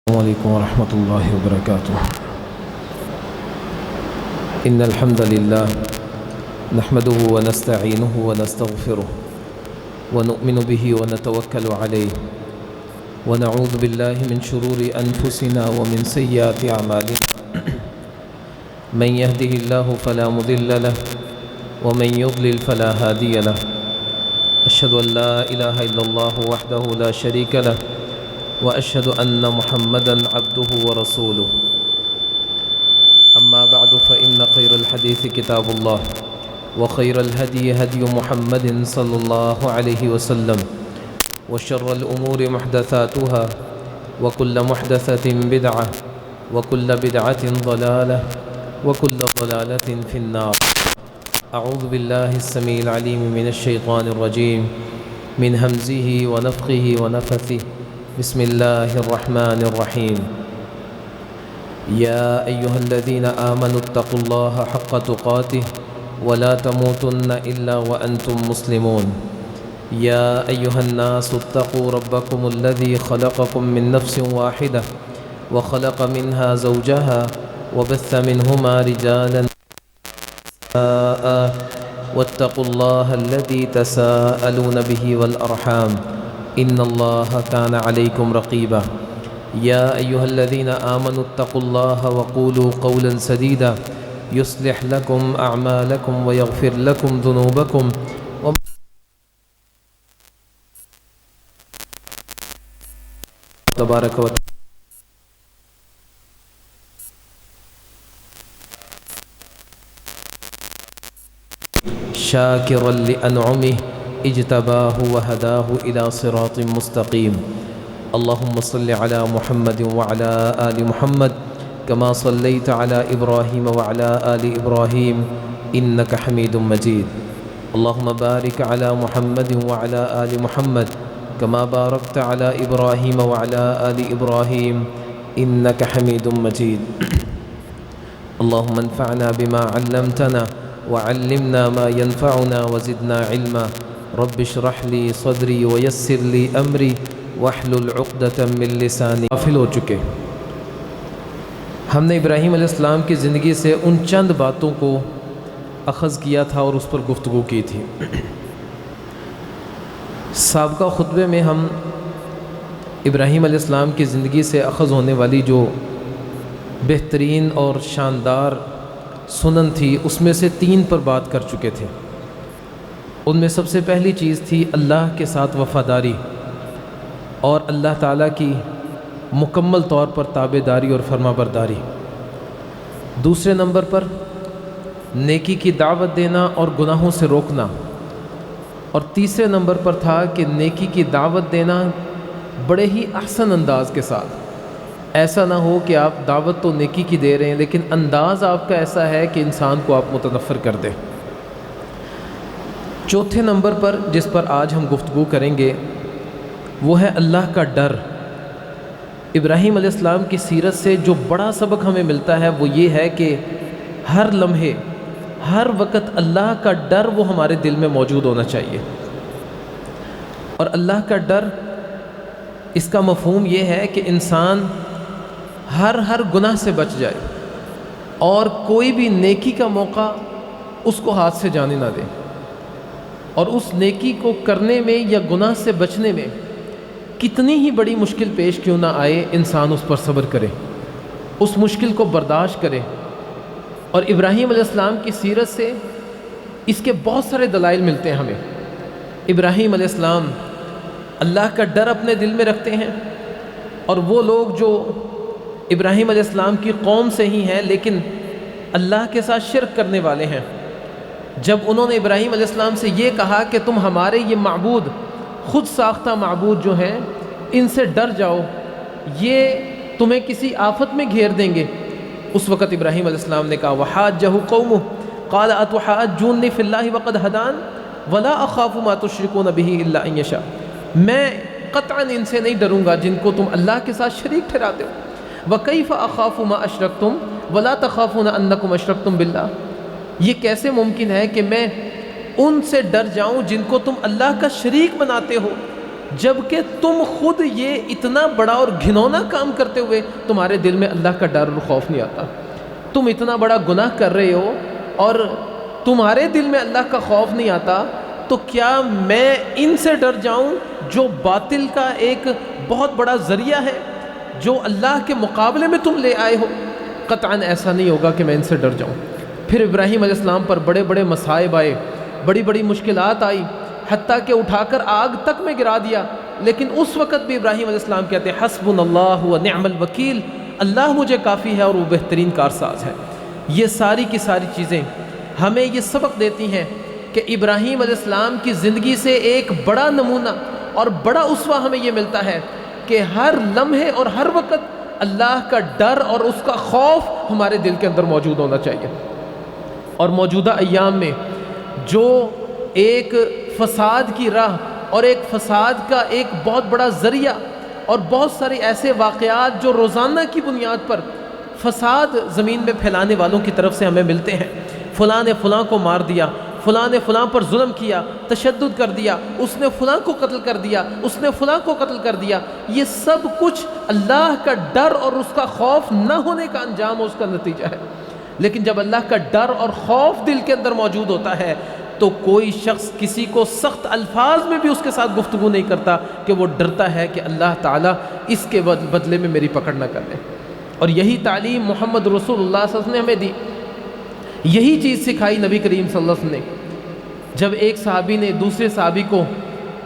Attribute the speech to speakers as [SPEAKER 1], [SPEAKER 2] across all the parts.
[SPEAKER 1] السلام علیکم ورحمۃ اللہ وبرکاتہ۔ ان الحمد للہ نحمده ونستعینه ونستغفره ونؤمن به ونتوکل علیہ ونعوذ باللہ من شرور انفسنا ومن سیئات اعمالنا من يهده الله فلا مضل له ومن يضلل فلا هادی له اشهد ان لا الہ الا اللہ وحدہ لا شریک له وأشهد أن محمدًا عبده ورسوله أما بعد فإن خير الحديث كتاب الله وخير الهدي هدي محمد صلى الله عليه وسلم وشر الأمور محدثاتها وكل محدثة بدعة وكل بدعة ضلالة وكل ضلالة في النار أعوذ بالله السميع العليم من الشيطان الرجيم من همزه ونفخه ونفثه بسم الله الرحمن الرحيم يا أيها الذين آمنوا اتقوا الله حق تقاته ولا تموتن إلا وأنتم مسلمون يا أيها الناس اتقوا ربكم الذي خلقكم من نفس واحدة وخلق منها زوجها وبث منهما رجالا واتقوا الله الذي تساءلون به والأرحام إن الله كان عليكم رقيبا يا أيها الذين آمنوا اتقوا الله وقولوا قولا سديدا يصلح لكم أعمالكم ويغفر لكم ذنوبكم تبارك وتعالى شاكرا لأنعمه اجتباه وهداه إلى صراط مستقيم اللهم صل على محمد وعلى آل محمد كما صليت على إبراهيم وعلى آل إبراهيم إنك حميد مجيد اللهم بارك على محمد وعلى آل محمد كما باركت على إبراهيم وعلى آل إبراهيم إنك حميد مجيد اللهم انفعنا بما علمتنا وعلمنا ما ينفعنا وزدنا علما رب اشرح لي صدری ویسر لی امری واحلل عقدۃ من لسانی۔ غافل ہو چکے ہم نے ابراہیم علیہ السلام کی زندگی سے ان چند باتوں کو اخذ کیا تھا اور اس پر گفتگو کی تھی۔ سابقہ خطبے میں ہم ابراہیم علیہ السلام کی زندگی سے اخذ ہونے والی جو بہترین اور شاندار سنن تھی اس میں سے 3 پر بات کر چکے تھے۔ ان میں سب سے پہلی چیز تھی اللہ کے ساتھ وفاداری اور اللہ تعالیٰ کی مکمل طور پر تابع داری اور فرما برداری۔ دوسرے نمبر پر نیکی کی دعوت دینا اور گناہوں سے روکنا، اور تیسرے نمبر پر تھا کہ نیکی کی دعوت دینا بڑے ہی احسن انداز کے ساتھ، ایسا نہ ہو کہ آپ دعوت تو نیکی کی دے رہے ہیں لیکن انداز آپ کا ایسا ہے کہ انسان کو آپ متنفر کر دیں۔ چوتھے نمبر پر جس پر آج ہم گفتگو کریں گے وہ ہے اللہ کا ڈر۔ ابراہیم علیہ السلام کی سیرت سے جو بڑا سبق ہمیں ملتا ہے وہ یہ ہے کہ ہر لمحے ہر وقت اللہ کا ڈر وہ ہمارے دل میں موجود ہونا چاہیے، اور اللہ کا ڈر اس کا مفہوم یہ ہے کہ انسان ہر گناہ سے بچ جائے اور کوئی بھی نیکی کا موقع اس کو ہاتھ سے جانے نہ دے، اور اس نیکی کو کرنے میں یا گناہ سے بچنے میں کتنی ہی بڑی مشکل پیش کیوں نہ آئے انسان اس پر صبر کرے، اس مشکل کو برداشت کرے۔ اور ابراہیم علیہ السلام کی سیرت سے اس کے بہت سارے دلائل ملتے ہیں ہمیں۔ ابراہیم علیہ السلام اللہ کا ڈر اپنے دل میں رکھتے ہیں، اور وہ لوگ جو ابراہیم علیہ السلام کی قوم سے ہی ہیں لیکن اللہ کے ساتھ شرک کرنے والے ہیں، جب انہوں نے ابراہیم علیہ السلام سے یہ کہا کہ تم ہمارے یہ معبود خود ساختہ معبود جو ہیں ان سے ڈر جاؤ، یہ تمہیں کسی آفت میں گھیر دیں گے، اس وقت ابراہیم علیہ السلام نے کہا وحاجہ قومہ قال اتحاجونی فی اللہ وقد ہدان ولا اخاف ما تشرکون بہ الا ان یشاء، میں قطعاً ان سے نہیں ڈروں گا جن کو تم اللہ کے ساتھ شریک ٹھہراتے ہو، وکیف اخاف ما اشرکتم ولا تخافون انکم اشرکتم باللہ، یہ کیسے ممکن ہے کہ میں ان سے ڈر جاؤں جن کو تم اللہ کا شریک بناتے ہو، جبکہ تم خود یہ اتنا بڑا اور گھنونا کام کرتے ہوئے تمہارے دل میں اللہ کا ڈر اور خوف نہیں آتا. تم اتنا بڑا گناہ کر رہے ہو اور تمہارے دل میں اللہ کا خوف نہیں آتا، تو کیا میں ان سے ڈر جاؤں جو باطل کا ایک بہت بڑا ذریعہ ہے، جو اللہ کے مقابلے میں تم لے آئے ہو؟ قطعاً ایسا نہیں ہوگا کہ میں ان سے ڈر جاؤں. پھر ابراہیم علیہ السلام پر بڑے بڑے مصائب آئے، بڑی بڑی مشکلات آئی، حتیٰ کہ اٹھا کر آگ تک میں گرا دیا. لیکن اس وقت بھی ابراہیم علیہ السلام کہتے ہیں حسبنا اللہ و نعم الوکیل، اللہ مجھے کافی ہے اور وہ بہترین کارساز ہے. یہ ساری کی ساری چیزیں ہمیں یہ سبق دیتی ہیں کہ ابراہیم علیہ السلام کی زندگی سے ایک بڑا نمونہ اور بڑا اسوہ ہمیں یہ ملتا ہے کہ ہر لمحے اور ہر وقت اللہ کا ڈر اور اس کا خوف ہمارے دل کے اندر موجود ہونا چاہیے. اور موجودہ ایام میں جو ایک فساد کی راہ اور ایک فساد کا ایک بہت بڑا ذریعہ اور بہت سارے ایسے واقعات جو روزانہ کی بنیاد پر فساد زمین میں پھیلانے والوں کی طرف سے ہمیں ملتے ہیں، فلاں نے فلاں کو مار دیا، فلاں نے فلاں پر ظلم کیا، تشدد کر دیا، اس نے فلاں کو قتل کر دیا، اس نے فلاں کو قتل کر دیا، یہ سب کچھ اللہ کا ڈر اور اس کا خوف نہ ہونے کا انجام اور اس کا نتیجہ ہے. لیکن جب اللہ کا ڈر اور خوف دل کے اندر موجود ہوتا ہے تو کوئی شخص کسی کو سخت الفاظ میں بھی اس کے ساتھ گفتگو نہیں کرتا کہ وہ ڈرتا ہے کہ اللہ تعالیٰ اس کے بدلے میں میری پکڑ نہ کر لے. اور یہی تعلیم محمد رسول اللہ صلی اللہ علیہ وسلم نے ہمیں دی، یہی چیز سکھائی نبی کریم صلی اللہ علیہ وسلم نے. جب ایک صحابی نے دوسرے صحابی کو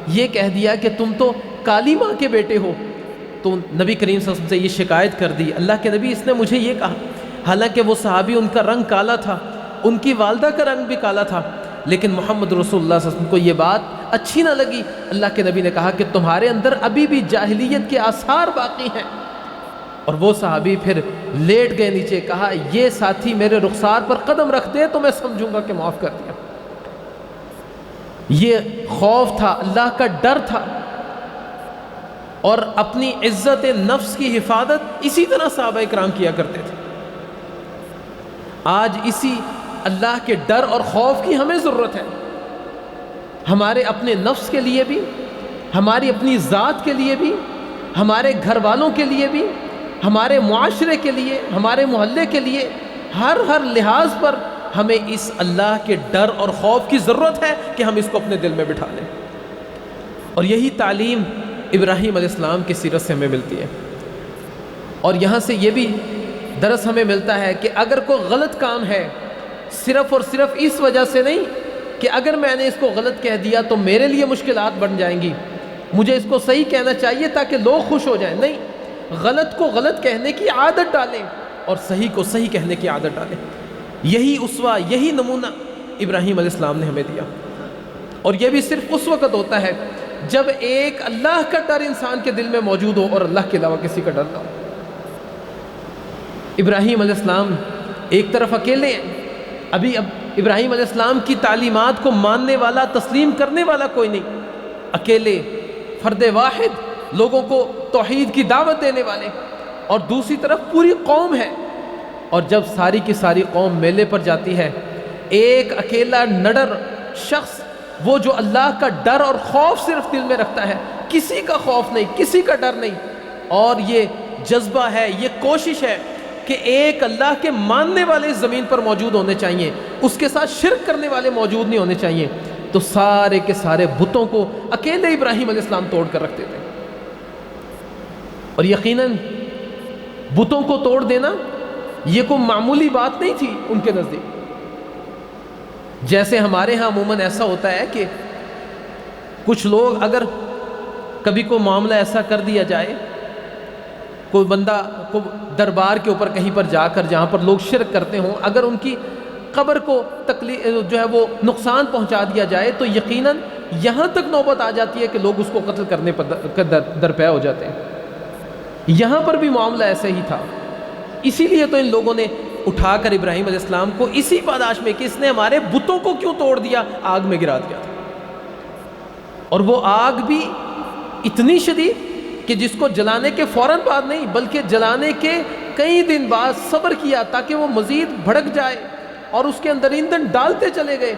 [SPEAKER 1] یہ کہہ دیا کہ تم تو کالی ماں کے بیٹے ہو، تو نبی کریم صلی اللہ علیہ وسلم سے یہ شکایت کر دی، اللہ کے نبی اس نے مجھے یہ کہا. حالانکہ وہ صحابی ان کا رنگ کالا تھا، ان کی والدہ کا رنگ بھی کالا تھا، لیکن محمد رسول اللہ صلی اللہ علیہ وسلم کو یہ بات اچھی نہ لگی. اللہ کے نبی نے کہا کہ تمہارے اندر ابھی بھی جاہلیت کے آثار باقی ہیں. اور وہ صحابی پھر لیٹ گئے نیچے، کہا یہ ساتھی میرے رخسار پر قدم رکھ دے تو میں سمجھوں گا کہ معاف کر دیا. یہ خوف تھا، اللہ کا ڈر تھا، اور اپنی عزت نفس کی حفاظت اسی طرح صحابہ اکرام کیا کرتے تھے. آج اسی اللہ کے ڈر اور خوف کی ہمیں ضرورت ہے، ہمارے اپنے نفس کے لیے بھی، ہماری اپنی ذات کے لیے بھی، ہمارے گھر والوں کے لیے بھی، ہمارے معاشرے کے لیے، ہمارے محلے کے لیے، ہر لحاظ پر ہمیں اس اللہ کے ڈر اور خوف کی ضرورت ہے کہ ہم اس کو اپنے دل میں بٹھا لیں. اور یہی تعلیم ابراہیم علیہ السلام کی سیرت سے ہمیں ملتی ہے. اور یہاں سے یہ بھی درس ہمیں ملتا ہے کہ اگر کوئی غلط کام ہے، صرف اور صرف اس وجہ سے نہیں کہ اگر میں نے اس کو غلط کہہ دیا تو میرے لیے مشکلات بن جائیں گی، مجھے اس کو صحیح کہنا چاہیے تاکہ لوگ خوش ہو جائیں. نہیں، غلط کو غلط کہنے کی عادت ڈالیں اور صحیح کو صحیح کہنے کی عادت ڈالیں. یہی اسوہ، یہی نمونہ ابراہیم علیہ السلام نے ہمیں دیا. اور یہ بھی صرف اس وقت ہوتا ہے جب ایک اللہ کا ڈر انسان کے دل میں موجود ہو اور اللہ کے علاوہ کسی کا ڈر نہ ہو. ابراہیم علیہ السلام ایک طرف اکیلے ہیں، اب ابراہیم علیہ السلام کی تعلیمات کو ماننے والا، تسلیم کرنے والا کوئی نہیں، اکیلے فرد واحد لوگوں کو توحید کی دعوت دینے والے. اور دوسری طرف پوری قوم ہے، اور جب ساری کی ساری قوم میلے پر جاتی ہے، ایک اکیلا نڈر شخص، وہ جو اللہ کا ڈر اور خوف صرف دل میں رکھتا ہے، کسی کا خوف نہیں، کسی کا ڈر نہیں، اور یہ جذبہ ہے، یہ کوشش ہے کہ ایک اللہ کے ماننے والے اس زمین پر موجود ہونے چاہیے، اس کے ساتھ شرک کرنے والے موجود نہیں ہونے چاہیے. تو سارے کے سارے بتوں کو اکیلے ابراہیم علیہ السلام توڑ کر رکھتے تھے. اور یقیناً بتوں کو توڑ دینا یہ کوئی معمولی بات نہیں تھی ان کے نزدیک. جیسے ہمارے ہاں عموماً ایسا ہوتا ہے کہ کچھ لوگ اگر کبھی کوئی معاملہ ایسا کر دیا جائے، کوئی بندہ کو دربار کے اوپر کہیں پر جا کر جہاں پر لوگ شرک کرتے ہوں، اگر ان کی قبر کو تکلیف جو ہے وہ نقصان پہنچا دیا جائے تو یقیناً یہاں تک نوبت آ جاتی ہے کہ لوگ اس کو قتل کرنے پر درپے ہو جاتے ہیں. یہاں پر بھی معاملہ ایسا ہی تھا. اسی لیے تو ان لوگوں نے اٹھا کر ابراہیم علیہ السلام کو اسی پاداش میں کہ اس نے ہمارے بتوں کو کیوں توڑ دیا، آگ میں گرا دیا تھا. اور وہ آگ بھی اتنی شدید کہ جس کو جلانے کے فوراً بعد نہیں بلکہ جلانے کے کئی دن بعد صبر کیا تاکہ وہ مزید بھڑک جائے، اور اس کے اندر ایندھن ڈالتے چلے گئے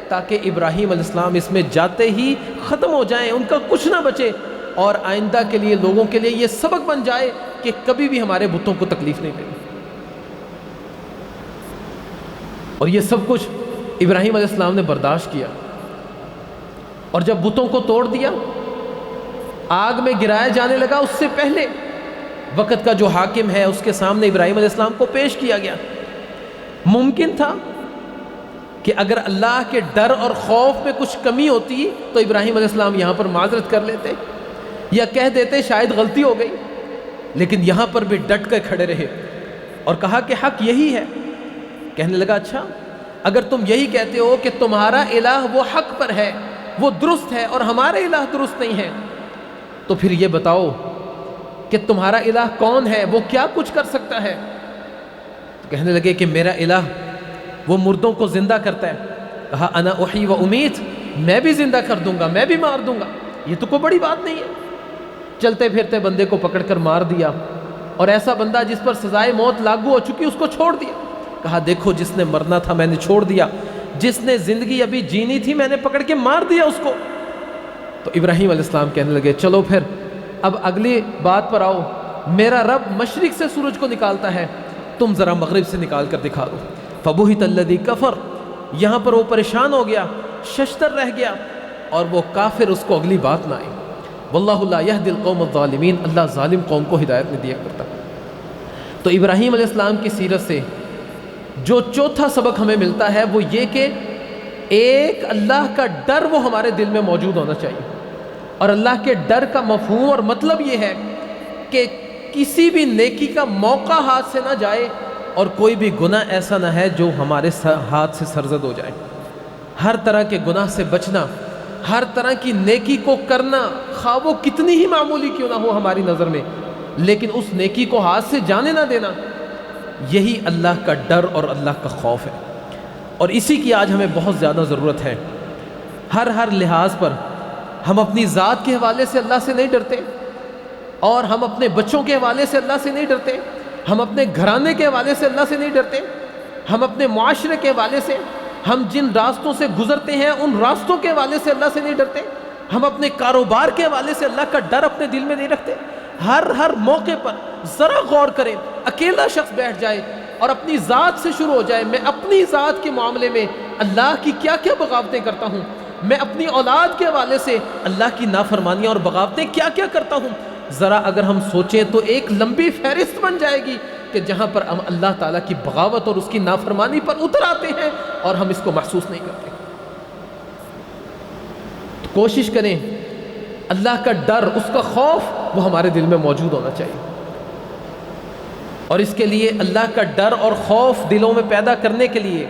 [SPEAKER 1] تاکہ ابراہیم علیہ السلام اس میں جاتے ہی ختم ہو جائیں، ان کا کچھ نہ بچے. اور آئندہ کے لیے لوگوں کے لیے یہ سبق بن جائے کہ کبھی بھی ہمارے بتوں کو تکلیف نہیں دینی۔ اور یہ سب کچھ ابراہیم علیہ السلام نے برداشت کیا، اور جب بتوں کو توڑ دیا، آگ میں گرایا جانے لگا، اس سے پہلے وقت کا جو حاکم ہے اس کے سامنے ابراہیم علیہ السلام کو پیش کیا گیا۔ ممکن تھا کہ اگر اللہ کے ڈر اور خوف میں کچھ کمی ہوتی تو ابراہیم علیہ السلام یہاں پر معذرت کر لیتے یا کہہ دیتے شاید غلطی ہو گئی، لیکن یہاں پر بھی ڈٹ کر کھڑے رہے اور کہا کہ حق یہی ہے۔ کہنے لگا اچھا اگر تم یہی کہتے ہو کہ تمہارا الہ وہ حق پر ہے، وہ درست ہے، اور ہمارا الہ درست نہیں ہے، تو پھر یہ بتاؤ کہ تمہارا الہ کون ہے، وہ کیا کچھ کر سکتا ہے؟ تو کہنے لگے کہ میرا الہ وہ مردوں کو زندہ کرتا ہے۔ کہا انا احیی و امیت، میں بھی زندہ کر دوں گا، میں بھی مار دوں گا، یہ تو کوئی بڑی بات نہیں ہے۔ چلتے پھرتے بندے کو پکڑ کر مار دیا، اور ایسا بندہ جس پر سزائے موت لاگو ہو چکی اس کو چھوڑ دیا۔ کہا دیکھو جس نے مرنا تھا میں نے چھوڑ دیا، جس نے زندگی ابھی جینی تھی میں نے پکڑ کے مار دیا اس کو۔ تو ابراہیم علیہ السلام کہنے لگے چلو پھر اب اگلی بات پر آؤ، میرا رب مشرق سے سورج کو نکالتا ہے، تم ذرا مغرب سے نکال کر دکھا دو۔ فبہت الذی کفر، یہاں پر وہ پریشان ہو گیا، ششدر رہ گیا، اور وہ کافر اس کو اگلی بات نہ آئی۔ واللہ لا یہدی القوم الظالمین، اللہ ظالم قوم کو ہدایت نہیں دیا کرتا۔ تو ابراہیم علیہ السلام کی سیرت سے جو چوتھا سبق ہمیں ملتا ہے وہ یہ کہ ایک اللہ کا ڈر وہ ہمارے دل میں موجود ہونا چاہیے، اور اللہ کے ڈر کا مفہوم اور مطلب یہ ہے کہ کسی بھی نیکی کا موقع ہاتھ سے نہ جائے، اور کوئی بھی گناہ ایسا نہ ہے جو ہمارے ہاتھ سے سرزد ہو جائے۔ ہر طرح کے گناہ سے بچنا، ہر طرح کی نیکی کو کرنا، خواہ وہ کتنی ہی معمولی کیوں نہ ہو ہماری نظر میں، لیکن اس نیکی کو ہاتھ سے جانے نہ دینا، یہی اللہ کا ڈر اور اللہ کا خوف ہے۔ اور اسی کی آج ہمیں بہت زیادہ ضرورت ہے۔ ہر لحاظ پر ہم اپنی ذات کے حوالے سے اللہ سے نہیں ڈرتے، اور ہم اپنے بچوں کے حوالے سے اللہ سے نہیں ڈرتے، ہم اپنے گھرانے کے حوالے سے اللہ سے نہیں ڈرتے، ہم اپنے معاشرے کے حوالے سے، ہم جن راستوں سے گزرتے ہیں ان راستوں کے حوالے سے اللہ سے نہیں ڈرتے، ہم اپنے کاروبار کے حوالے سے اللہ کا ڈر اپنے دل میں نہیں رکھتے۔ ہر موقع پر ذرا غور کریں، اکیلا شخص بیٹھ جائے اور اپنی ذات سے شروع ہو جائے، میں اپنی ذات کے معاملے میں اللہ کی کیا کیا بغاوتیں کرتا ہوں، میں اپنی اولاد کے حوالے سے اللہ کی نافرمانیاں اور بغاوتیں کیا کیا کرتا ہوں۔ ذرا اگر ہم سوچیں تو ایک لمبی فہرست بن جائے گی کہ جہاں پر ہم اللہ تعالیٰ کی بغاوت اور اس کی نافرمانی پر اتر آتے ہیں اور ہم اس کو محسوس نہیں کرتے۔ تو کوشش کریں اللہ کا ڈر، اس کا خوف وہ ہمارے دل میں موجود ہونا چاہیے، اور اس کے لیے اللہ کا ڈر اور خوف دلوں میں پیدا کرنے کے لیے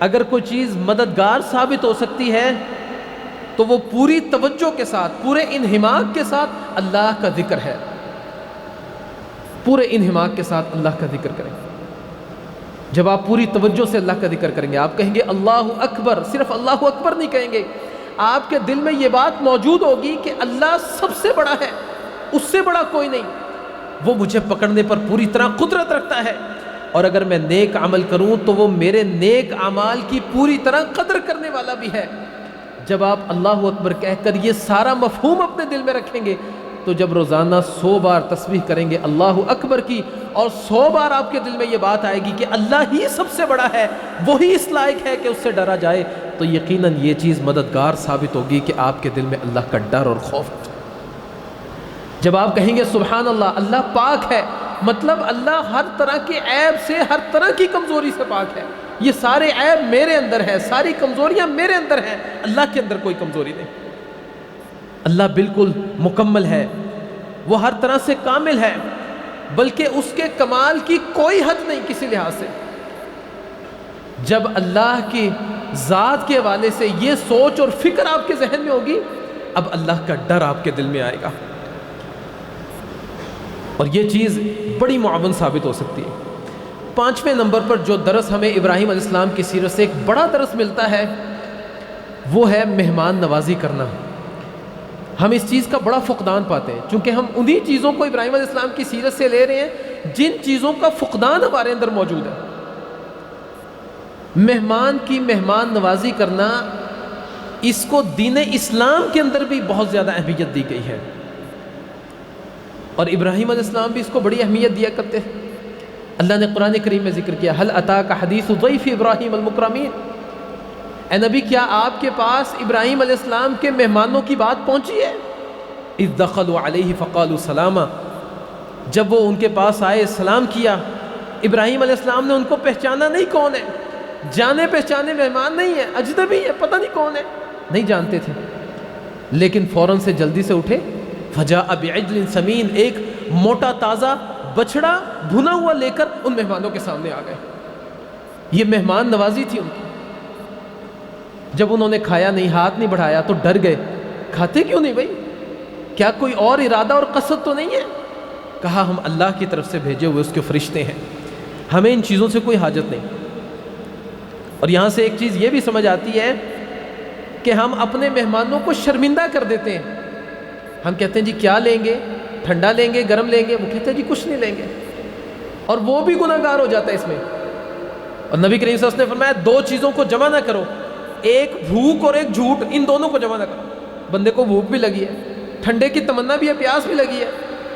[SPEAKER 1] اگر کوئی چیز مددگار ثابت ہو سکتی ہے تو وہ پوری توجہ کے ساتھ، پورے انہماک کے ساتھ اللہ کا ذکر ہے۔ پورے انہماک کے ساتھ اللہ کا ذکر کریں۔ جب آپ پوری توجہ سے اللہ کا ذکر کریں گے، آپ کہیں گے اللہ اکبر، صرف اللہ اکبر نہیں کہیں گے، آپ کے دل میں یہ بات موجود ہوگی کہ اللہ سب سے بڑا ہے، اس سے بڑا کوئی نہیں، وہ مجھے پکڑنے پر پوری طرح قدرت رکھتا ہے، اور اگر میں نیک عمل کروں تو وہ میرے نیک اعمال کی پوری طرح قدر کرنے والا بھی ہے۔ جب آپ اللہ اکبر کہہ کر یہ سارا مفہوم اپنے دل میں رکھیں گے تو جب روزانہ 100 بار تسبیح کریں گے اللہ اکبر کی، اور 100 بار آپ کے دل میں یہ بات آئے گی کہ اللہ ہی سب سے بڑا ہے، وہی اس لائق ہے کہ اس سے ڈرا جائے، تو یقیناً یہ چیز مددگار ثابت ہوگی کہ آپ کے دل میں اللہ کا ڈر اور خوف ہے۔ جب آپ کہیں گے سبحان اللہ، اللہ پاک ہے، مطلب اللہ ہر طرح کے عیب سے، ہر طرح کی کمزوری سے پاک ہے، یہ سارے عیب میرے اندر ہیں، ساری کمزوریاں میرے اندر ہیں، اللہ کے اندر کوئی کمزوری نہیں۔ اللہ بالکل مکمل ہے، وہ ہر طرح سے کامل ہے، بلکہ اس کے کمال کی کوئی حد نہیں کسی لحاظ سے۔ جب اللہ کی ذات کے حوالے سے یہ سوچ اور فکر آپ کے ذہن میں ہوگی، اب اللہ کا ڈر آپ کے دل میں آئے گا، اور یہ چیز بڑی معاون ثابت ہو سکتی ہے۔ 5ویں نمبر پر جو درس ہمیں ابراہیم علیہ السلام کی سیرت سے ایک بڑا درس ملتا ہے وہ ہے مہمان نوازی کرنا۔ ہم اس چیز کا بڑا فقدان پاتے ہیں، چونکہ ہم انہی چیزوں کو ابراہیم علیہ السلام کی سیرت سے لے رہے ہیں جن چیزوں کا فقدان ہمارے اندر موجود ہے۔ مہمان کی مہمان نوازی کرنا اس کو دین اسلام کے اندر بھی بہت زیادہ اہمیت دی گئی ہے، اور ابراہیم علیہ السلام بھی اس کو بڑی اہمیت دیا کرتے تھے۔ اللہ نے قرآن کریم میں ذکر کیا، هل اتاک حدیث ضیف ابراہیم المکرمین، اے نبی کیا آپ کے پاس ابراہیم علیہ السلام کے مہمانوں کی بات پہنچی ہے؟ اذ دخلوا علیہ فقالوا سلاما، جب وہ ان کے پاس آئے سلام کیا، ابراہیم علیہ السلام نے ان کو پہچانا نہیں کون ہے، جانے پہچانے مہمان نہیں ہے، اجنبی ہے، پتہ نہیں کون ہے، نہیں جانتے تھے، لیکن فوراً سے جلدی سے اٹھے، فجاء بعجل سمین، ایک موٹا تازہ بچڑا بھنا ہوا لے کر ان مہمانوں کے سامنے آ گئے۔ یہ مہمان نوازی تھی ان کی۔ جب انہوں نے کھایا نہیں، ہاتھ نہیں بڑھایا تو ڈر گئے، کھاتے کیوں نہیں بھائی؟ کیا کوئی اور ارادہ اور قصد تو نہیں ہے؟ کہا ہم اللہ کی طرف سے بھیجے ہوئے اس کے فرشتے ہیں، ہمیں ان چیزوں سے کوئی حاجت نہیں۔ اور یہاں سے ایک چیز یہ بھی سمجھ آتی ہے کہ ہم اپنے مہمانوں کو شرمندہ کر دیتے ہیں۔ ہم کہتے ہیں جی کیا لیں گے، ٹھنڈا لیں گے، گرم لیں گے، وہ کہتے ہیں جی کچھ نہیں لیں گے، اور وہ بھی گناہ گار ہو جاتا ہے اس میں۔ اور نبی کریم صلی اللہ علیہ وسلم نے فرمایا دو چیزوں کو جمع نہ کرو، ایک بھوک اور ایک جھوٹ، ان دونوں کو جمع نہ کرو۔ بندے کو بھوک بھی لگی ہے، ٹھنڈے کی تمنا بھی ہے، پیاس بھی لگی ہے،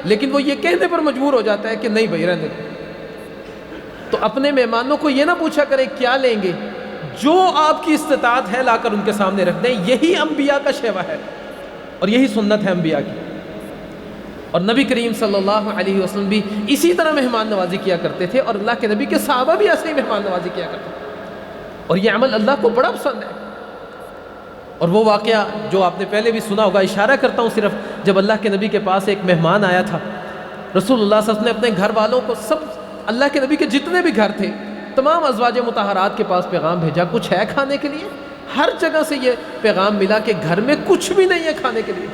[SPEAKER 1] لیکن وہ یہ کہنے پر مجبور ہو جاتا ہے کہ نہیں بھائی رہنے دو۔ تو اپنے مہمانوں کو یہ نہ پوچھا کرے کیا لیں گے، جو آپ کی استطاعت ہے لا کر ان کے سامنے رکھ دیں۔ یہی انبیاء کا شیوا ہے اور یہی سنت ہے انبیاء کی۔ اور نبی کریم صلی اللہ علیہ وسلم بھی اسی طرح مہمان نوازی کیا کرتے تھے، اور اللہ کے نبی کے صحابہ بھی ایسے ہی مہمان نوازی کیا کرتے تھے، اور یہ عمل اللہ کو بڑا پسند ہے۔ اور وہ واقعہ جو آپ نے پہلے بھی سنا ہوگا، اشارہ کرتا ہوں صرف، جب اللہ کے نبی کے پاس ایک مہمان آیا تھا، رسول اللہ صلی اللہ علیہ وسلم نے اپنے گھر والوں کو، سب اللہ کے نبی کے جتنے بھی گھر تھے، تمام ازواج مطہرات کے پاس پیغام بھیجا، کچھ ہے کھانے کے لیے؟ ہر جگہ سے یہ پیغام ملا کہ گھر میں کچھ بھی نہیں ہے کھانے کے لیے۔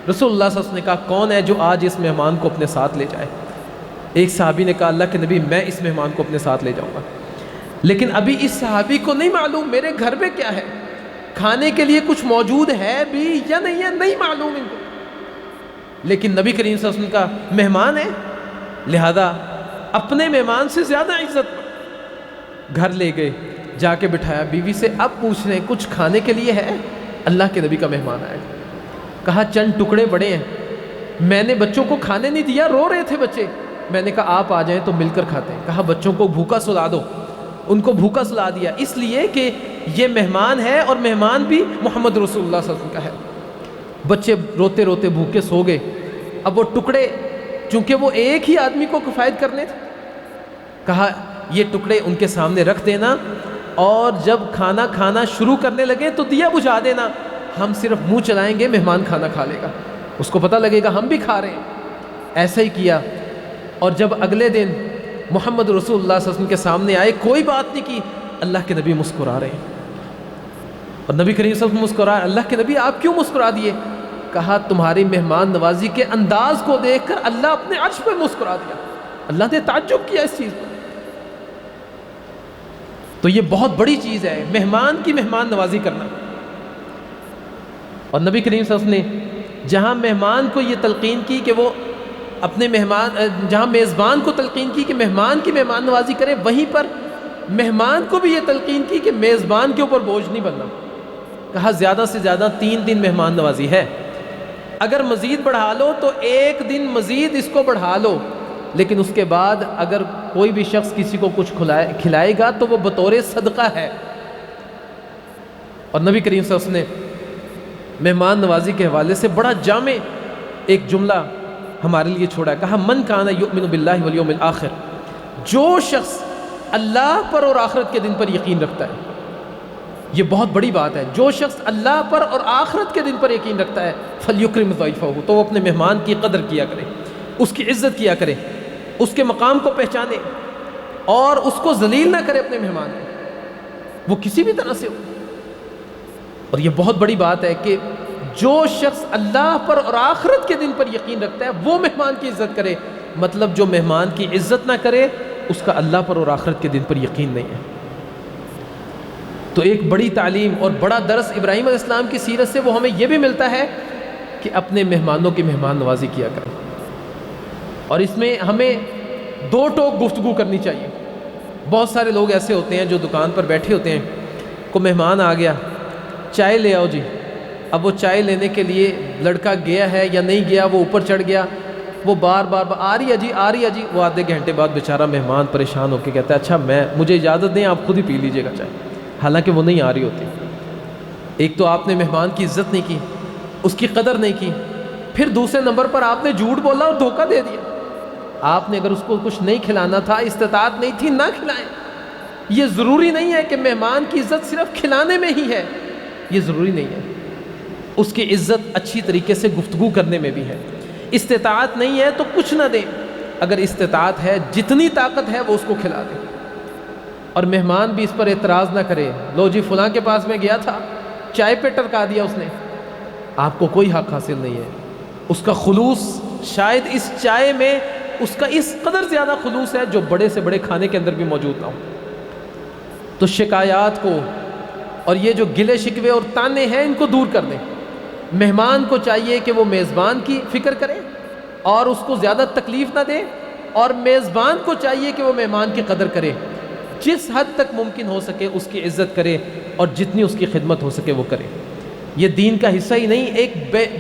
[SPEAKER 1] رسول اللہ صلی اللہ علیہ وسلم نے کہا کون ہے جو آج اس مہمان کو اپنے ساتھ لے جائے؟ ایک صحابی نے کہا اللہ کے نبی میں اس مہمان کو اپنے ساتھ لے جاؤں گا، لیکن ابھی اس صحابی کو نہیں معلوم میرے گھر میں کیا ہے، کھانے کے لیے کچھ موجود ہے بھی یا نہیں ہے، نہیں معلوم ان کو، لیکن نبی کریم صلی اللہ علیہ وسلم کا مہمان ہے، لہذا اپنے مہمان سے زیادہ عزت گھر لے گئے، جا کے بٹھایا بیوی سے، اب پوچھ رہے ہیں کچھ کھانے کے لیے ہے؟ اللہ کے نبی کا مہمان آیا، کہا چند ٹکڑے بڑے ہیں، میں نے بچوں کو کھانے نہیں دیا، رو رہے تھے بچے، میں نے کہا آپ آ جائیں تو مل کر کھاتے ہیں۔ کہا بچوں کو بھوکا سلا دو، ان کو بھوکا سلا دیا، اس لیے کہ یہ مہمان ہے اور مہمان بھی محمد رسول اللہ صلی اللہ علیہ وسلم کا ہے۔ بچے روتے روتے بھوکے سو گئے۔ اب وہ ٹکڑے چونکہ وہ ایک ہی آدمی کو کفایت کرنے تھے، کہا یہ ٹکڑے ان کے سامنے رکھ دینا، اور جب کھانا کھانا شروع کرنے لگے تو دیا بجھا دینا، ہم صرف منہ چلائیں گے، مہمان کھانا کھا لے گا، اس کو پتہ لگے گا ہم بھی کھا رہے ہیں۔ ایسا ہی کیا، اور جب اگلے دن محمد رسول اللہ صلی اللہ علیہ وسلم کے سامنے آئے، کوئی بات نہیں کی، اللہ کے نبی مسکرا رہے ہیں، اور نبی کریم صلی اللہ علیہ وسلم مسکرا، اللہ کے نبی آپ کیوں مسکرا دیے؟ کہا تمہاری مہمان نوازی کے انداز کو دیکھ کر اللہ اپنے عرش پہ مسکرا دیا، اللہ نے تعجب کیا اس چیز پر۔ تو یہ بہت بڑی چیز ہے مہمان کی مہمان نوازی کرنا۔ اور نبی کریم صلی اللہ علیہ وسلم نے جہاں مہمان کو یہ تلقین کی کہ وہ اپنے جہاں میزبان کو تلقین کی کہ مہمان کی مہمان نوازی کرے، وہیں پر مہمان کو بھی یہ تلقین کی کہ میزبان کے اوپر بوجھ نہیں بننا۔ کہا زیادہ سے زیادہ 3 دن مہمان نوازی ہے، اگر مزید بڑھا لو تو 1 دن مزید اس کو بڑھا لو، لیکن اس کے بعد اگر کوئی بھی شخص کسی کو کچھ کھلائے گا تو وہ بطور صدقہ ہے۔ اور نبی کریم صلی اللہ علیہ وسلم نے مہمان نوازی کے حوالے سے بڑا جامع ایک جملہ ہمارے لیے چھوڑا ہے، کہا من کان یؤمن باللہ والیوم الآخر، جو شخص اللہ پر اور آخرت کے دن پر یقین رکھتا ہے، یہ بہت بڑی بات ہے، جو شخص اللہ پر اور آخرت کے دن پر یقین رکھتا ہے فلیکرم ضیفہ، تو وہ اپنے مہمان کی قدر کیا کرے، اس کی عزت کیا کرے، اس کے مقام کو پہچانے، اور اس کو ذلیل نہ کرے اپنے مہمان کو، وہ کسی بھی طرح سے ہو۔ اور یہ بہت بڑی بات ہے کہ جو شخص اللہ پر اور آخرت کے دن پر یقین رکھتا ہے وہ مہمان کی عزت کرے، مطلب جو مہمان کی عزت نہ کرے اس کا اللہ پر اور آخرت کے دن پر یقین نہیں ہے۔ تو ایک بڑی تعلیم اور بڑا درس ابراہیم علیہ السلام کی سیرت سے وہ ہمیں یہ بھی ملتا ہے کہ اپنے مہمانوں کی مہمان نوازی کیا کریں، اور اس میں ہمیں 2 ٹوک گفتگو کرنی چاہیے۔ بہت سارے لوگ ایسے ہوتے ہیں جو دکان پر بیٹھے ہوتے ہیں، کو مہمان آ گیا، چائے لے آؤ جی. اب وہ چائے لینے کے لیے لڑکا گیا ہے یا نہیں گیا, وہ اوپر چڑھ گیا, وہ بار بار آ رہی ہے جی, آ رہی ہے جی. وہ آدھے گھنٹے بعد بیچارہ مہمان پریشان ہو کے کہتا ہے اچھا مجھے اجازت دیں, آپ خود ہی پی لیجیے گا چائے, حالانکہ وہ نہیں آ رہی ہوتی. ایک تو آپ نے مہمان کی عزت نہیں کی, اس کی قدر نہیں کی, پھر دوسرے نمبر پر آپ نے جھوٹ بولا اور دھوکہ دے دیا. آپ نے اگر اس کو کچھ نہیں کھلانا تھا, استطاعت نہیں تھی, نہ کھلائیں. یہ ضروری نہیں ہے کہ مہمان کی عزت صرف کھلانے میں ہی ہے, یہ ضروری نہیں ہے. اس کی عزت اچھی طریقے سے گفتگو کرنے میں بھی ہے. استطاعت نہیں ہے تو کچھ نہ دیں, اگر استطاعت ہے جتنی طاقت ہے وہ اس کو کھلا دیں. اور مہمان بھی اس پر اعتراض نہ کرے, لو جی فلاں کے پاس میں گیا تھا, چائے پہ ٹرکا دیا اس نے. آپ کو کوئی حق حاصل نہیں ہے. اس کا خلوص شاید اس چائے میں اس کا اس قدر زیادہ خلوص ہے جو بڑے سے بڑے کھانے کے اندر بھی موجود نہ ہو. تو شکایات کو اور یہ جو گلے شکوے اور تانے ہیں ان کو دور کر دیں. مہمان کو چاہیے کہ وہ میزبان کی فکر کرے اور اس کو زیادہ تکلیف نہ دے, اور میزبان کو چاہیے کہ وہ مہمان کی قدر کرے, جس حد تک ممکن ہو سکے اس کی عزت کرے اور جتنی اس کی خدمت ہو سکے وہ کرے. یہ دین کا حصہ ہی نہیں, ایک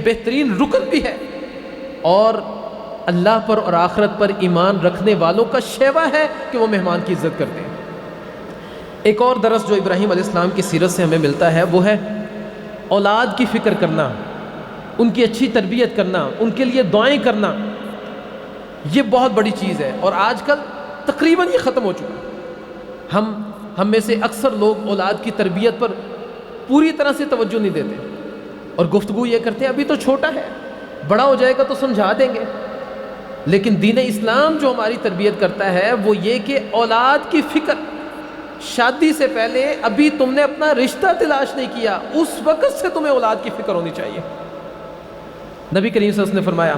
[SPEAKER 1] بہترین رکن بھی ہے, اور اللہ پر اور آخرت پر ایمان رکھنے والوں کا شیوا ہے کہ وہ مہمان کی عزت کرتے ہیں. ایک اور درس جو ابراہیم علیہ السلام کی سیرت سے ہمیں ملتا ہے وہ ہے اولاد کی فکر کرنا, ان کی اچھی تربیت کرنا, ان کے لیے دعائیں کرنا. یہ بہت بڑی چیز ہے, اور آج کل تقریباً یہ ختم ہو چکا. ہم میں سے اکثر لوگ اولاد کی تربیت پر پوری طرح سے توجہ نہیں دیتے, اور گفتگو یہ کرتے ہیں ابھی تو چھوٹا ہے, بڑا ہو جائے گا تو سمجھا دیں گے. لیکن دین اسلام جو ہماری تربیت کرتا ہے وہ یہ کہ اولاد کی فکر شادی سے پہلے, ابھی تم نے اپنا رشتہ تلاش نہیں کیا اس وقت سے تمہیں اولاد کی فکر ہونی چاہیے. نبی کریم صلی اللہ علیہ وسلم نے فرمایا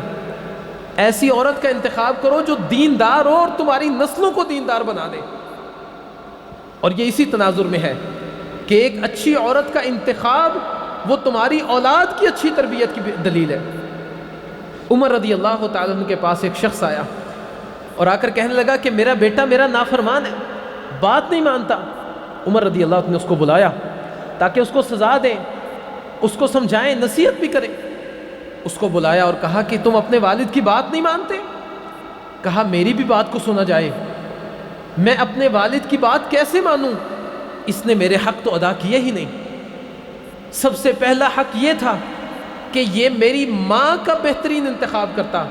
[SPEAKER 1] ایسی عورت کا انتخاب کرو جو دیندار ہو اور تمہاری نسلوں کو دیندار بنا دے. اور یہ اسی تناظر میں ہے کہ ایک اچھی عورت کا انتخاب وہ تمہاری اولاد کی اچھی تربیت کی دلیل ہے. عمر رضی اللہ تعالیٰ عنہ کے پاس ایک شخص آیا اور آ کر کہنے لگا کہ میرا بیٹا میرا نافرمان ہے, بات نہیں مانتا. عمر رضی اللہ عنہ نے اس کو بلایا تاکہ اس کو سزا دیں, اس کو سمجھائیں, نصیحت بھی کریں. اس کو بلایا اور کہا کہ تم اپنے والد کی بات نہیں مانتے؟ کہا میری بھی بات کو سنا جائے, میں اپنے والد کی بات کیسے مانوں, اس نے میرے حق تو ادا کیے ہی نہیں. سب سے پہلا حق یہ تھا کہ یہ میری ماں کا بہترین انتخاب کرتا,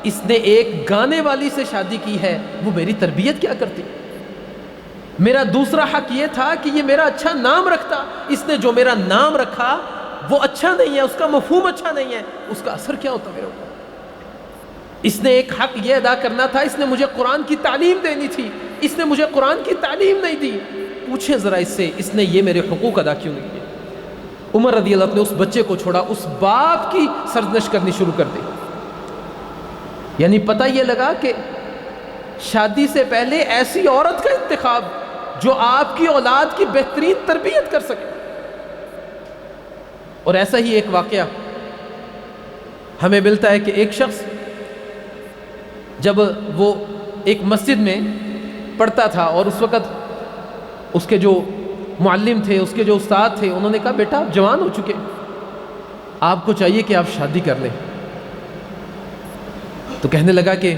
[SPEAKER 1] اس نے ایک گانے والی سے شادی کی ہے, وہ میری تربیت کیا کرتی. میرا دوسرا حق یہ تھا کہ یہ میرا اچھا نام رکھتا, اس نے جو میرا نام رکھا وہ اچھا نہیں ہے, اس کا مفہوم اچھا نہیں ہے, اس کا اثر کیا ہوتا میرے اوپر. اس نے ایک حق یہ ادا کرنا تھا, اس نے مجھے قرآن کی تعلیم دینی تھی, اس نے مجھے قرآن کی تعلیم نہیں دی. پوچھیں ذرا اس سے, اس نے یہ میرے حقوق ادا کیوں نہیں کیے. عمر رضی اللہ عنہ نے اس بچے کو چھوڑا, اس باپ کی سرزنش کرنی شروع کر دی. یعنی پتہ یہ لگا کہ شادی سے پہلے ایسی عورت کا انتخاب جو آپ کی اولاد کی بہترین تربیت کر سکے. اور ایسا ہی ایک واقعہ ہمیں ملتا ہے کہ ایک شخص جب وہ ایک مسجد میں پڑھتا تھا اور اس وقت اس کے جو معلم تھے, اس کے جو استاد تھے, انہوں نے کہا بیٹا آپ جوان ہو چکے, آپ کو چاہیے کہ آپ شادی کر لیں. تو کہنے لگا کہ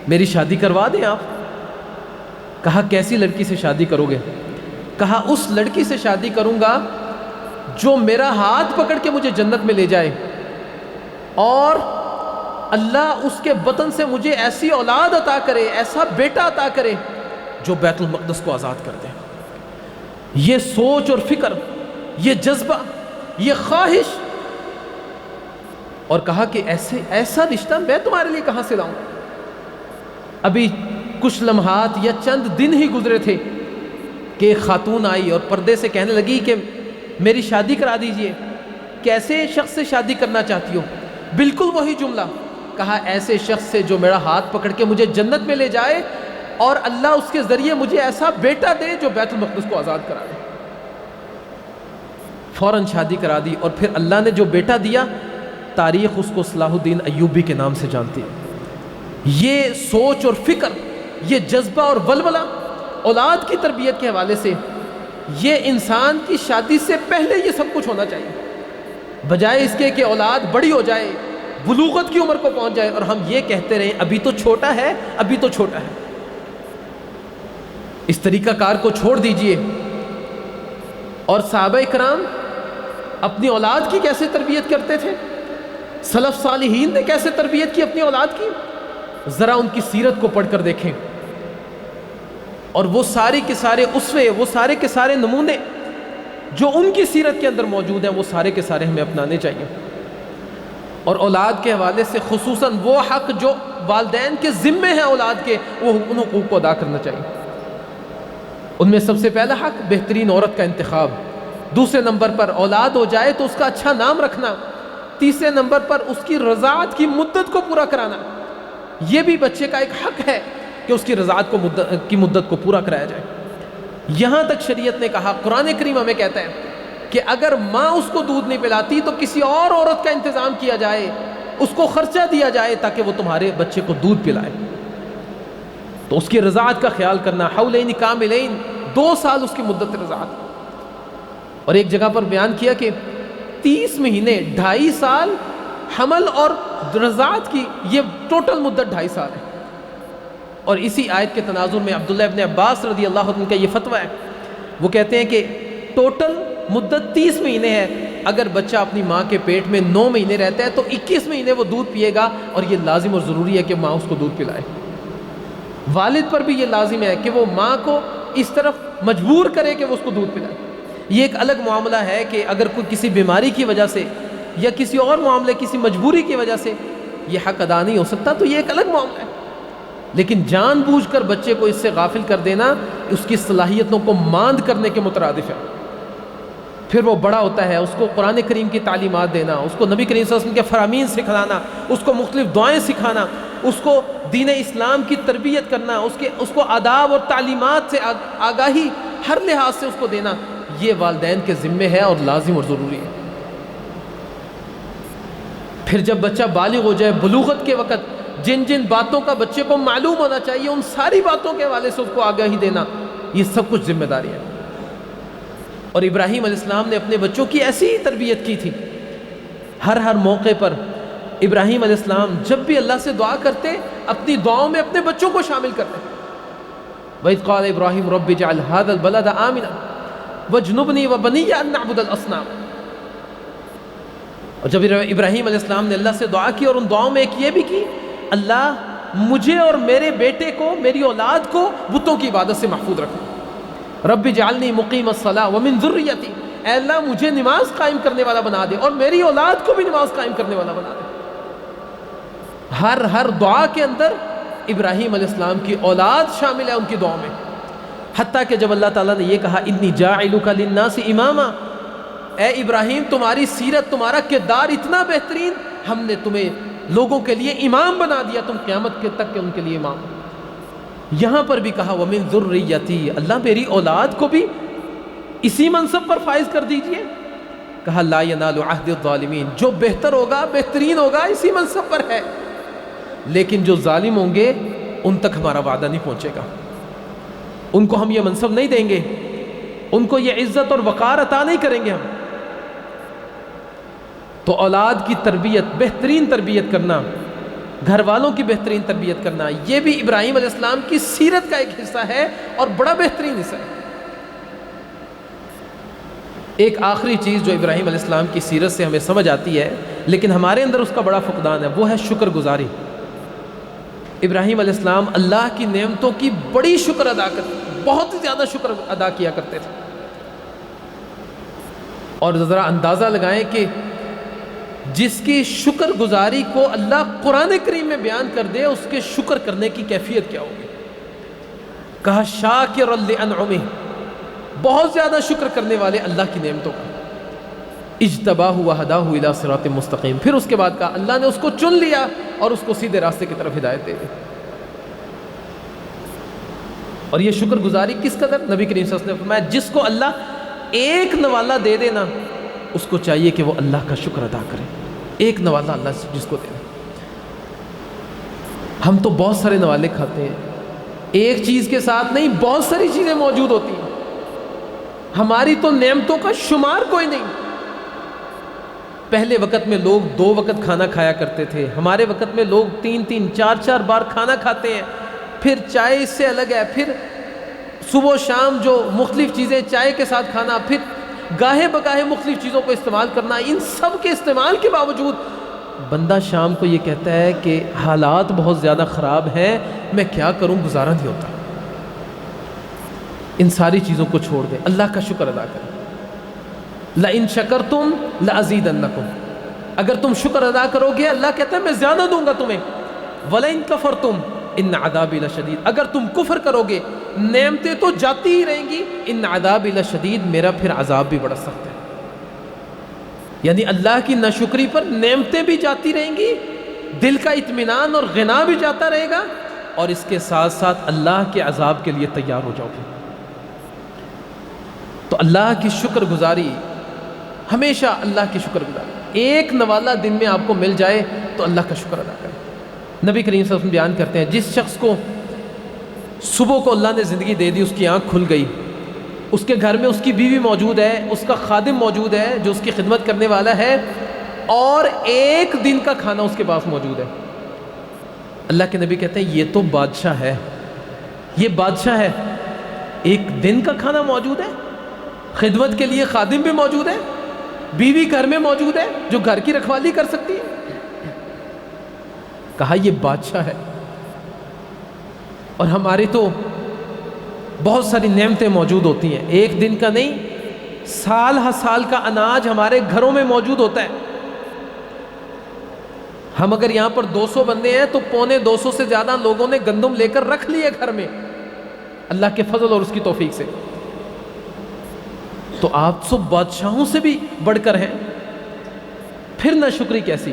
[SPEAKER 1] میری شادی کروا دیں آپ. کہا کیسی لڑکی سے شادی کرو گے؟ کہا اس لڑکی سے شادی کروں گا جو میرا ہاتھ پکڑ کے مجھے جنت میں لے جائے, اور اللہ اس کے بطن سے مجھے ایسی اولاد عطا کرے, ایسا بیٹا عطا کرے جو بیت المقدس کو آزاد کر دے. یہ سوچ اور فکر, یہ جذبہ, یہ خواہش, اور کہا کہ ایسا رشتہ میں تمہارے لیے کہاں سے لاؤں. ابھی کچھ لمحات یا چند دن ہی گزرے تھے کہ ایک خاتون آئی اور پردے سے کہنے لگی کہ میری شادی کرا دیجئے. کیسے شخص سے شادی کرنا چاہتی ہو؟ بالکل وہی جملہ. کہا ایسے شخص سے جو میرا ہاتھ پکڑ کے مجھے جنت میں لے جائے اور اللہ اس کے ذریعے مجھے ایسا بیٹا دے جو بیت المقدس کو آزاد کرا دے. فوراً شادی کرا دی, اور پھر اللہ نے جو بیٹا دیا تاریخ اس کو صلاح الدین ایوبی کے نام سے جانتی ہے. یہ سوچ اور فکر, یہ جذبہ اور ولولہ اولاد کی تربیت کے حوالے سے یہ انسان کی شادی سے پہلے یہ سب کچھ ہونا چاہیے، بجائے اس کے کہ اولاد بڑی ہو جائے، بلوغت کی عمر کو پہنچ جائے اور ہم یہ کہتے رہیں ابھی تو چھوٹا ہے، ابھی تو چھوٹا ہے۔ اس طریقہ کار کو چھوڑ دیجئے۔ اور صحابہ کرام اپنی اولاد کی کیسے تربیت کرتے تھے، سلف صالحین نے کیسے تربیت کی اپنی اولاد کی، ذرا ان کی سیرت کو پڑھ کر دیکھیں، اور وہ سارے کے سارے اسوے، وہ سارے کے سارے نمونے جو ان کی سیرت کے اندر موجود ہیں، وہ سارے کے سارے ہمیں اپنانے چاہیے۔ اور اولاد کے حوالے سے خصوصاً وہ حق جو والدین کے ذمے ہیں اولاد کے، وہ ان حقوق کو ادا کرنا چاہیے۔ ان میں سب سے پہلا حق بہترین عورت کا انتخاب، دوسرے نمبر پر اولاد ہو جائے تو اس کا اچھا نام رکھنا، تیسرے نمبر پر اس کی رضاعت کی مدت کو پورا کرانا۔ یہ بھی بچے کا ایک حق ہے کہ اس کی رضاعت کی مدت کو پورا کرایا جائے۔ یہاں تک شریعت نے کہا، قرآن کریم ہمیں کہتا ہے کہ اگر ماں اس کو دودھ نہیں پلاتی تو کسی اور عورت کا انتظام کیا جائے، اس کو خرچہ دیا جائے تاکہ وہ تمہارے بچے کو دودھ پلائے۔ تو اس کی رضاعت کا خیال کرنا، حولین کاملین، 2 سال اس کی مدت رضاعت۔ اور ایک جگہ پر بیان کیا کہ 30 مہینے، 2.5 سال حمل اور رضاعت کی، یہ ٹوٹل مدت 2.5 سال ہے۔ اور اسی آیت کے تناظر میں عبداللہ ابن عباس رضی اللہ عنہ کا یہ فتویٰ ہے، وہ کہتے ہیں کہ ٹوٹل مدت 30 مہینے ہے، اگر بچہ اپنی ماں کے پیٹ میں 9 مہینے رہتا ہے تو 21 مہینے وہ دودھ پیے گا، اور یہ لازم اور ضروری ہے کہ ماں اس کو دودھ پلائے۔ والد پر بھی یہ لازم ہے کہ وہ ماں کو اس طرف مجبور کرے کہ وہ اس کو دودھ پلائے۔ یہ ایک الگ معاملہ ہے کہ اگر کوئی کسی بیماری کی وجہ سے یا کسی اور معاملے، کسی مجبوری کی وجہ سے یہ حق ادا نہیں ہو سکتا تو یہ ایک الگ معاملہ ہے، لیکن جان بوجھ کر بچے کو اس سے غافل کر دینا اس کی صلاحیتوں کو ماند کرنے کے مترادف ہے۔ پھر وہ بڑا ہوتا ہے، اس کو قرآن کریم کی تعلیمات دینا، اس کو نبی کریم صلی اللہ علیہ وسلم کے فرامین سکھلانا، اس کو مختلف دعائیں سکھانا، اس کو دین اسلام کی تربیت کرنا، اس کو آداب اور تعلیمات سے آگاہی ہر لحاظ سے اس کو دینا، یہ والدین کے ذمے ہے اور لازم اور ضروری ہے۔ پھر جب بچہ بالغ ہو جائے، بلوغت کے وقت جن جن باتوں کا بچے کو معلوم ہونا چاہیے، ان ساری باتوں کے حوالے سے اس کو آگاہی دینا، یہ سب کچھ ذمہ داری ہے۔ اور ابراہیم علیہ السلام نے اپنے بچوں کی ایسی ہی تربیت کی تھی۔ ہر موقع پر ابراہیم علیہ السلام جب بھی اللہ سے دعا کرتے، اپنی دعاؤں میں اپنے بچوں کو شامل کرتے۔ وَإِذْ قَالَ إِبْرَاهِيمُ رَبِّ اجْعَلْ هَٰذَا الْبَلَدَ آمِنًا وَاجْنُبْنِي وَبَنِيَّ أَن نَّعْبُدَ الْأَصْنَامَ۔ اور جب ابراہیم علیہ السلام نے اللہ سے دعا کی اور ان دعاؤں میں ایک یہ بھی کی، اللہ مجھے اور میرے بیٹے کو، میری اولاد کو بتوں کی عبادت سے محفوظ رکھنا۔ رب اجعلنی مقیم الصلاۃ ومن ذریتی، اے اللہ مجھے نماز قائم کرنے والا بنا دے اور میری اولاد کو بھی نماز قائم کرنے والا بنا دے۔ ہر دعا کے اندر ابراہیم علیہ السلام کی اولاد شامل ہے ان کی دعاؤں میں، حتیٰ کہ جب اللہ تعالیٰ نے یہ کہا انی جاعلک للناس اماما، اے ابراہیم تمہاری سیرت، تمہارا کردار اتنا بہترین، ہم نے تمہیں لوگوں کے لیے امام بنا دیا، تم قیامت کے تک کے ان کے لیے امام۔ یہاں پر بھی کہا وَمِن ذُرِّيَّتِي، اللہ میری اولاد کو بھی اسی منصب پر فائز کر دیجئے۔ کہا لا ینال عہد الظالمین، جو بہتر ہوگا، بہترین ہوگا، اسی منصب پر ہے، لیکن جو ظالم ہوں گے ان تک ہمارا وعدہ نہیں پہنچے گا، ان کو ہم یہ منصب نہیں دیں گے، ان کو یہ عزت اور وقار عطا نہیں کریں گے ہم۔ تو اولاد کی تربیت، بہترین تربیت کرنا، گھر والوں کی بہترین تربیت کرنا، یہ بھی ابراہیم علیہ السلام کی سیرت کا ایک حصہ ہے اور بڑا بہترین حصہ ہے۔ ایک آخری چیز جو ابراہیم علیہ السلام کی سیرت سے ہمیں سمجھ آتی ہے لیکن ہمارے اندر اس کا بڑا فقدان ہے، وہ ہے شکر گزاری۔ ابراہیم علیہ السلام اللہ کی نعمتوں کی بڑی شکر ادا کرتے، بہت زیادہ شکر ادا کیا کرتے تھے۔ اور ذرا اندازہ لگائیں کہ جس کی شکر گزاری کو اللہ قرآن کریم میں بیان کر دے، اس کے شکر کرنے کی کیفیت کیا ہوگی۔ کہا شاکرا لانعمہ، بہت زیادہ شکر کرنے والے اللہ کی نعمتوں کا۔ اجتباہ وہداہ الی صراط مستقیم، پھر اس کے بعد کہا اللہ نے اس کو چن لیا اور اس کو سیدھے راستے کی طرف ہدایت دے دی۔ اور یہ شکر گزاری کس قدر، نبی کریم صلی اللہ علیہ وسلم نے فرمایا جس کو اللہ ایک نوالا دے دینا اس کو چاہیے کہ وہ اللہ کا شکر ادا کرے۔ ایک نوالا اللہ جس کو دے دے۔ ہم تو بہت سارے نوالے کھاتے ہیں، ایک چیز کے ساتھ نہیں، بہت ساری چیزیں موجود ہوتی ہیں، ہماری تو نعمتوں کا شمار کوئی نہیں۔ پہلے وقت میں لوگ 2 وقت کھانا کھایا کرتے تھے، ہمارے وقت میں لوگ 3 4 بار کھانا کھاتے ہیں۔ پھر چائے اس سے الگ ہے، پھر صبح و شام جو مختلف چیزیں چائے کے ساتھ کھانا، پھر گاہے بگاہے مختلف چیزوں کو استعمال کرنا۔ ان سب کے استعمال کے باوجود بندہ شام کو یہ کہتا ہے کہ حالات بہت زیادہ خراب ہیں، میں کیا کروں، گزارا نہیں ہوتا۔ ان ساری چیزوں کو چھوڑ دیں، اللہ کا شکر ادا کریں۔ لَإِن شَكَرْتُمْ لَأَزِيدَنَّكُمْ، اگر تم شکر ادا کرو گے اللہ کہتا ہے میں زیادہ دوں گا تمہیں۔ وَلَئِن كَفَرْتُمْ إِنَّ عَذَابِي لَشَدِيدٌ، اگر تم کفر کرو گے نعمتیں تو جاتی ہی رہیں گی، إِنَّ عَذَابِي لَشَدِيدٌ، میرا پھر عذاب بھی بڑا سخت ہے۔ یعنی اللہ کی ناشکری پر نعمتیں بھی جاتی رہیں گی، دل کا اطمینان اور غنا بھی جاتا رہے گا، اور اس کے ساتھ ساتھ اللہ کے عذاب کے لیے تیار ہو جاؤ گے۔ تو اللہ کی شکر گزاری، ہمیشہ اللہ کی شکر گزاری، ایک نوالہ دن میں آپ کو مل جائے تو اللہ کا شکر ادا کریں۔ نبی کریم صلی اللہ علیہ وسلم بیان کرتے ہیں جس شخص کو صبح کو اللہ نے زندگی دے دی، اس کی آنکھ کھل گئی، اس کے گھر میں اس کی بیوی موجود ہے، اس کا خادم موجود ہے جو اس کی خدمت کرنے والا ہے، اور ایک دن کا کھانا اس کے پاس موجود ہے، اللہ کے نبی کہتے ہیں یہ تو بادشاہ ہے، یہ بادشاہ ہے۔ ایک دن کا کھانا موجود ہے، خدمت کے لیے خادم بھی موجود ہے، بیوی گھر میں موجود ہے جو گھر کی رکھوالی کر سکتی ہے۔ کہا یہ بادشاہ ہے۔ اور ہماری تو بہت ساری نعمتیں موجود ہوتی ہیں، ایک دن کا نہیں، سال ہر سال کا اناج ہمارے گھروں میں موجود ہوتا ہے۔ ہم اگر یہاں پر 200 بندے ہیں تو 250 سے زیادہ لوگوں نے گندم لے کر رکھ لیے گھر میں، اللہ کے فضل اور اس کی توفیق سے۔ تو آپ سب بادشاہوں سے بھی بڑھ کر ہیں، پھر نہ شکری کیسی؟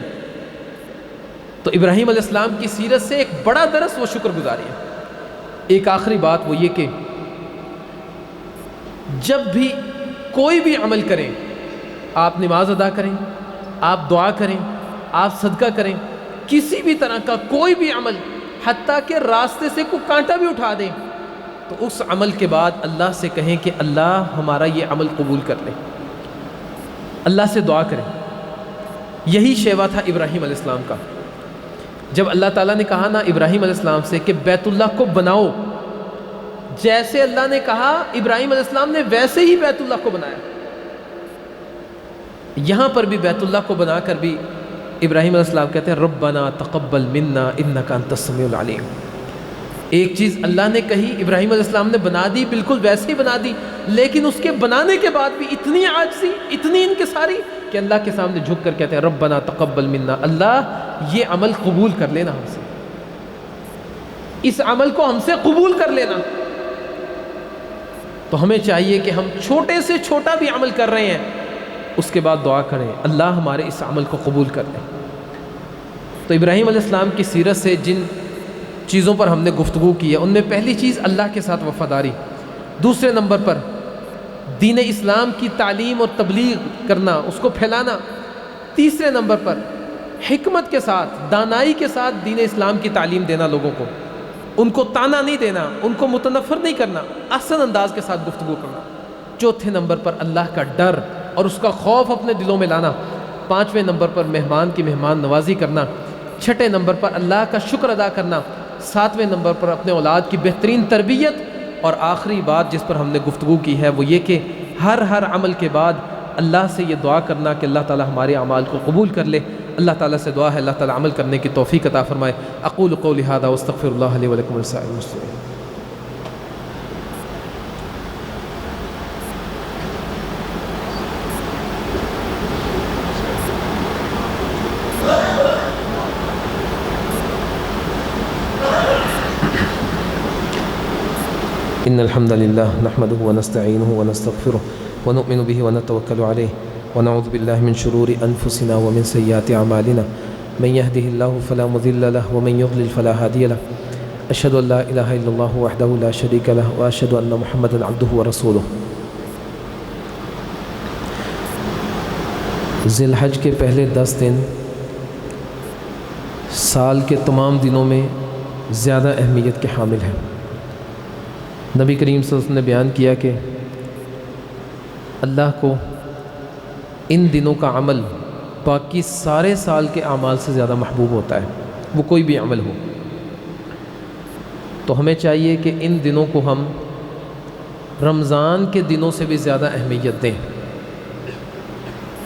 [SPEAKER 1] تو ابراہیم علیہ السلام کی سیرت سے ایک بڑا درس وہ شکر گزاری ہے۔ ایک آخری بات وہ یہ کہ جب بھی کوئی بھی عمل کریں، آپ نماز ادا کریں، آپ دعا کریں، آپ صدقہ کریں، کسی بھی طرح کا کوئی بھی عمل، حتیٰ کہ راستے سے کوئی کانٹا بھی اٹھا دیں، تو اس عمل کے بعد اللہ سے کہیں کہ اللہ ہمارا یہ عمل قبول کر لے، اللہ سے دعا کریں۔ یہی شیوا تھا ابراہیم علیہ السلام کا۔ جب اللہ تعالیٰ نے کہا نا ابراہیم علیہ السلام سے کہ بیت اللہ کو بناؤ، جیسے اللہ نے کہا ابراہیم علیہ السلام نے ویسے ہی بیت اللہ کو بنایا۔ یہاں پر بھی بیت اللہ کو بنا کر بھی ابراہیم علیہ السلام کہتے ہیں ربنا تقبل منا انک انت السمیع العلیم۔ ایک چیز اللہ نے کہی، ابراہیم علیہ السلام نے بنا دی، بالکل ویسے ہی بنا دی، لیکن اس کے بنانے کے بعد بھی اتنی عاجزی، اتنی انکساری کہ اللہ کے سامنے جھک کر کہتے ہیں ربنا تقبل منا، اللہ یہ عمل قبول کر لینا ہم سے، اس عمل کو ہم سے قبول کر لینا۔ تو ہمیں چاہیے کہ ہم چھوٹے سے چھوٹا بھی عمل کر رہے ہیں، اس کے بعد دعا کریں اللہ ہمارے اس عمل کو قبول کر لیں۔ تو ابراہیم علیہ السلام کی سیرت سے جن چیزوں پر ہم نے گفتگو کی ہے، ان میں پہلی چیز اللہ کے ساتھ وفاداری، دوسرے نمبر پر دین اسلام کی تعلیم اور تبلیغ کرنا، اس کو پھیلانا، تیسرے نمبر پر حکمت کے ساتھ، دانائی کے ساتھ دین اسلام کی تعلیم دینا لوگوں کو، ان کو تانا نہیں دینا، ان کو متنفر نہیں کرنا، احسن انداز کے ساتھ گفتگو کرنا۔ چوتھے نمبر پر اللہ کا ڈر اور اس کا خوف اپنے دلوں میں لانا۔ پانچویں نمبر پر مہمان کی مہمان نوازی کرنا۔ چھٹے نمبر پر اللہ کا شکر ادا کرنا۔ ساتویں نمبر پر اپنے اولاد کی بہترین تربیت۔ اور آخری بات جس پر ہم نے گفتگو کی ہے وہ یہ کہ ہر عمل کے بعد اللہ سے یہ دعا کرنا کہ اللہ تعالی ہمارے اعمال کو قبول کر لے۔ اللہ تعالیٰ سے دعا ہے اللہ تعالیٰ عمل کرنے کی توفیق عطا فرمائے۔ اقول قولی ھذا واستغفر اللہ لی ولکم ولسائر المسلمین۔ ان الحمد للہ نحمده ونستعینه ونستغفره ونؤمن به ونتوکل علیہ ونعوذ باللہ من شرور انفسنا ومن سیئات اعمالنا من يهده الله فلا مضل له ومن يضلل فلا هادي له اشهد ان لا اله الا الله وحده لا شريك له واشهد ان محمدا عبده ورسوله۔ ذی الحج کے پہلے 10 دن سال کے تمام دنوں میں زیادہ اہمیت کے حامل ہیں۔ نبی کریم صلی اللہ علیہ وسلم نے بیان کیا کہ اللہ کو ان دنوں کا عمل باقی سارے سال کے اعمال سے زیادہ محبوب ہوتا ہے، وہ کوئی بھی عمل ہو۔ تو ہمیں چاہیے کہ ان دنوں کو ہم رمضان کے دنوں سے بھی زیادہ اہمیت دیں،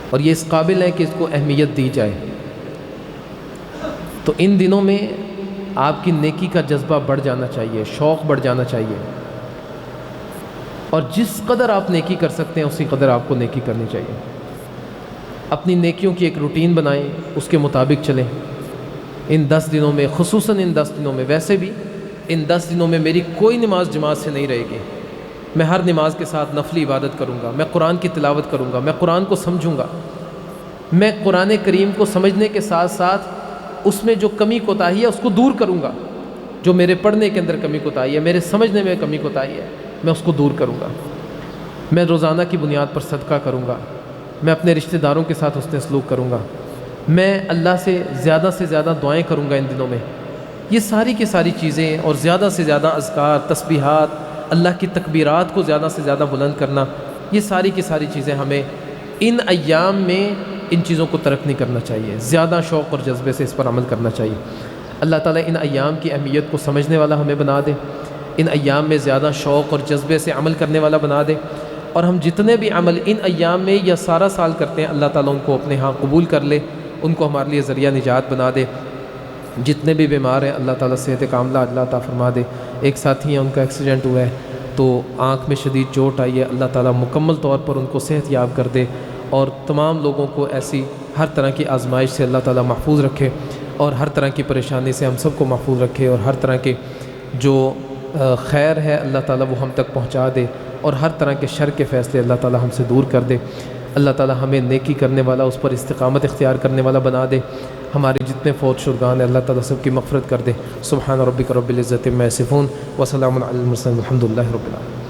[SPEAKER 1] اور یہ اس قابل ہے کہ اس کو اہمیت دی جائے۔ تو ان دنوں میں آپ کی نیکی کا جذبہ بڑھ جانا چاہیے، شوق بڑھ جانا چاہیے، اور جس قدر آپ نیکی کر سکتے ہیں اسی قدر آپ کو نیکی کرنی چاہیے۔ اپنی نیکیوں کی ایک روٹین بنائیں، اس کے مطابق چلیں۔ ان 10 دنوں میں، خصوصاً ان 10 دنوں میں، ویسے بھی ان 10 دنوں میں میری کوئی نماز جماعت سے نہیں رہے گی۔ میں ہر نماز کے ساتھ نفلی عبادت کروں گا، میں قرآن کی تلاوت کروں گا، میں قرآن کو سمجھوں گا، میں قرآن کریم کو سمجھنے کے ساتھ ساتھ اس میں جو کمی کوتاہی ہے اس کو دور کروں گا۔ جو میرے پڑھنے کے اندر کمی کوتاہی ہے، میرے سمجھنے میں کمی کوتاہی ہے، میں اس کو دور کروں گا۔ میں روزانہ کی بنیاد پر صدقہ کروں گا، میں اپنے رشتہ داروں کے ساتھ حسن سلوک کروں گا، میں اللہ سے زیادہ دعائیں کروں گا ان دنوں میں۔ یہ ساری کی ساری چیزیں، اور زیادہ سے زیادہ اذکار، تسبیحات، اللہ کی تکبیرات کو زیادہ سے زیادہ بلند کرنا، یہ ساری کی ساری چیزیں ہمیں ان ایام میں ان چیزوں کو ترک نہیں کرنا چاہیے، زیادہ شوق اور جذبے سے اس پر عمل کرنا چاہیے۔ اللہ تعالیٰ ان ایام کی اہمیت کو سمجھنے والا ہمیں بنا دے، ان ایام میں زیادہ شوق اور جذبے سے عمل کرنے والا بنا دے، اور ہم جتنے بھی عمل ان ایام میں یا سارا سال کرتے ہیں اللہ تعالیٰ ان کو اپنے ہاں قبول کر لے، ان کو ہمارے لیے ذریعہ نجات بنا دے۔ جتنے بھی بیمار ہیں اللہ تعالیٰ صحت کاملہ اللہ عطا فرما دے۔ ایک ساتھی ہیں، ان کا ایکسیڈنٹ ہوا ہے تو آنکھ میں شدید چوٹ آئی ہے، اللہ تعالیٰ مکمل طور پر ان کو صحت یاب کر دے، اور تمام لوگوں کو ایسی ہر طرح کی آزمائش سے اللہ تعالیٰ محفوظ رکھے، اور ہر طرح کی پریشانی سے ہم سب کو محفوظ رکھے، اور ہر طرح کے جو خیر ہے اللہ تعالیٰ وہ ہم تک پہنچا دے، اور ہر طرح کے شر کے فیصلے اللہ تعالیٰ ہم سے دور کر دے۔ اللہ تعالیٰ ہمیں نیکی کرنے والا، اس پر استقامت اختیار کرنے والا بنا دے۔ ہمارے جتنے فوت شدگان ہیں اللہ تعالیٰ سب کی مغفرت کر دے۔ سبحان ربک رب العزت عما یصفون وسلام علی المرسلین والحمد للہ رب العالمین۔